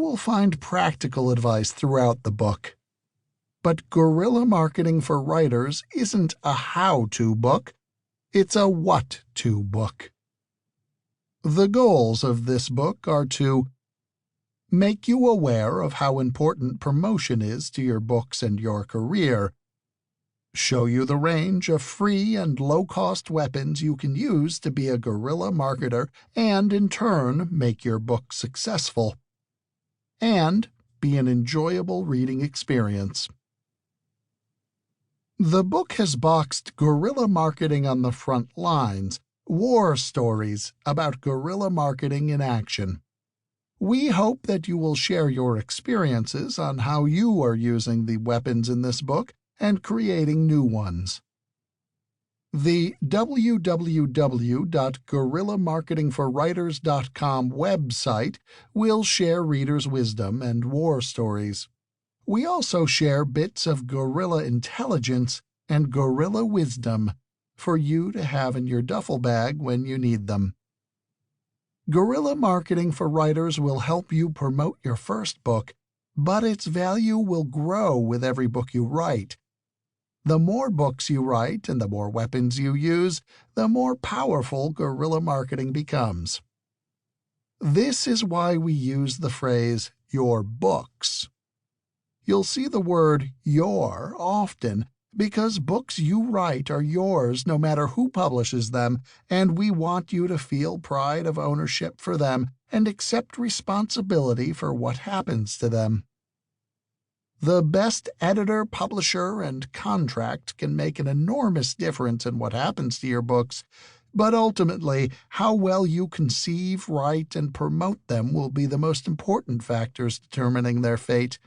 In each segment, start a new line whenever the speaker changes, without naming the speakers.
will find practical advice throughout the book. But Guerrilla Marketing for Writers isn't a how-to book, it's a what-to book. The goals of this book are to make you aware of how important promotion is to your books and your career, show you the range of free and low-cost weapons you can use to be a guerrilla marketer and, in turn, make your book successful, and be an enjoyable reading experience. The book has boxed guerrilla marketing on the front lines, war stories about guerrilla marketing in action. We hope that you will share your experiences on how you are using the weapons in this book and creating new ones. The www.guerrillamarketingforwriters.com website will share readers' wisdom and war stories. We also share bits of guerrilla intelligence and guerrilla wisdom for you to have in your duffel bag when you need them. Guerrilla Marketing for Writers will help you promote your first book, but its value will grow with every book you write. The more books you write and the more weapons you use, the more powerful guerrilla marketing becomes. This is why we use the phrase, your books. You'll see the word your often because books you write are yours no matter who publishes them, and we want you to feel pride of ownership for them and accept responsibility for what happens to them. The best editor, publisher, and contract can make an enormous difference in what happens to your books, but ultimately, how well you conceive, write, and promote them will be the most important factors determining their fate,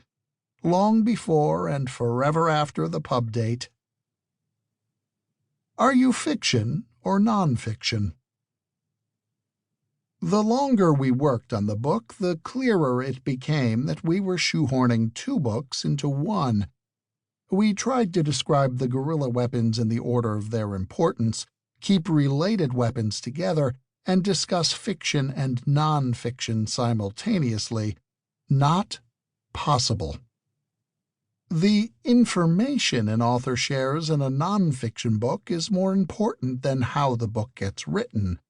long before and forever after the pub date. Are you fiction or nonfiction? The longer we worked on the book, the clearer it became that we were shoehorning two books into one. We tried to describe the guerrilla weapons in the order of their importance, keep related weapons together, and discuss fiction and nonfiction simultaneously. Not possible. The information an author shares in a nonfiction book is more important than how the book gets written.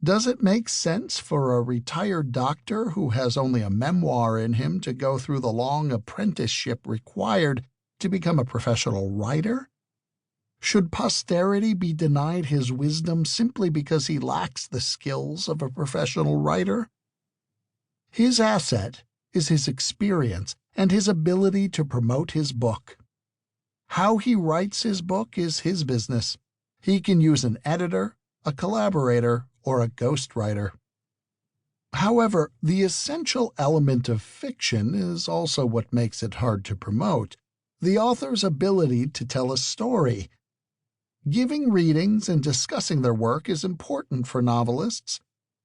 Does it make sense for a retired doctor who has only a memoir in him to go through the long apprenticeship required to become a professional writer? Should posterity be denied his wisdom simply because he lacks the skills of a professional writer? His asset is his experience and his ability to promote his book. How he writes his book is his business. He can use an editor, a collaborator, or a ghostwriter. However, the essential element of fiction is also what makes it hard to promote: the author's ability to tell a story. Giving readings and discussing their work is important for novelists,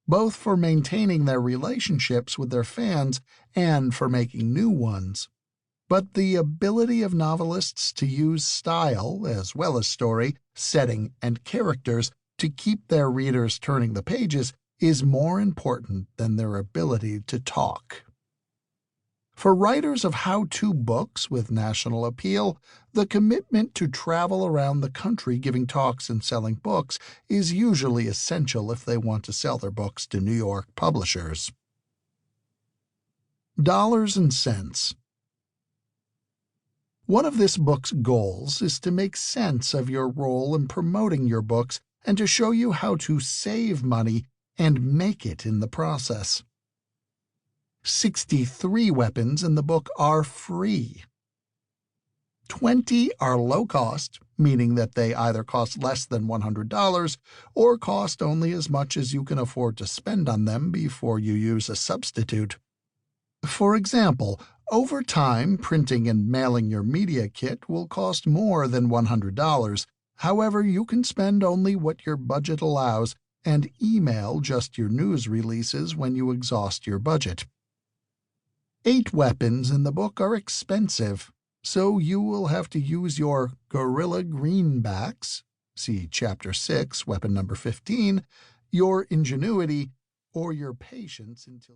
both for maintaining their relationships with their fans and for making new ones. But the ability of novelists to use style, as well as story, setting, and characters to keep their readers turning the pages is more important than their ability to talk. For writers of how-to books with national appeal, the commitment to travel around the country giving talks and selling books is usually essential if they want to sell their books to New York publishers. Dollars and cents. One of this book's goals is to make sense of your role in promoting your books and to show you how to save money and make it in the process. 63 weapons in the book are free. 20 are low cost, meaning that they either cost less than $100 or cost only as much as you can afford to spend on them before you use a substitute. For example, over time, printing and mailing your media kit will cost more than $100. However, you can spend only what your budget allows and email just your news releases when you exhaust your budget. 8 weapons in the book are expensive, so you will have to use your guerrilla greenbacks, see Chapter 6, weapon number 15, your ingenuity, or your patience until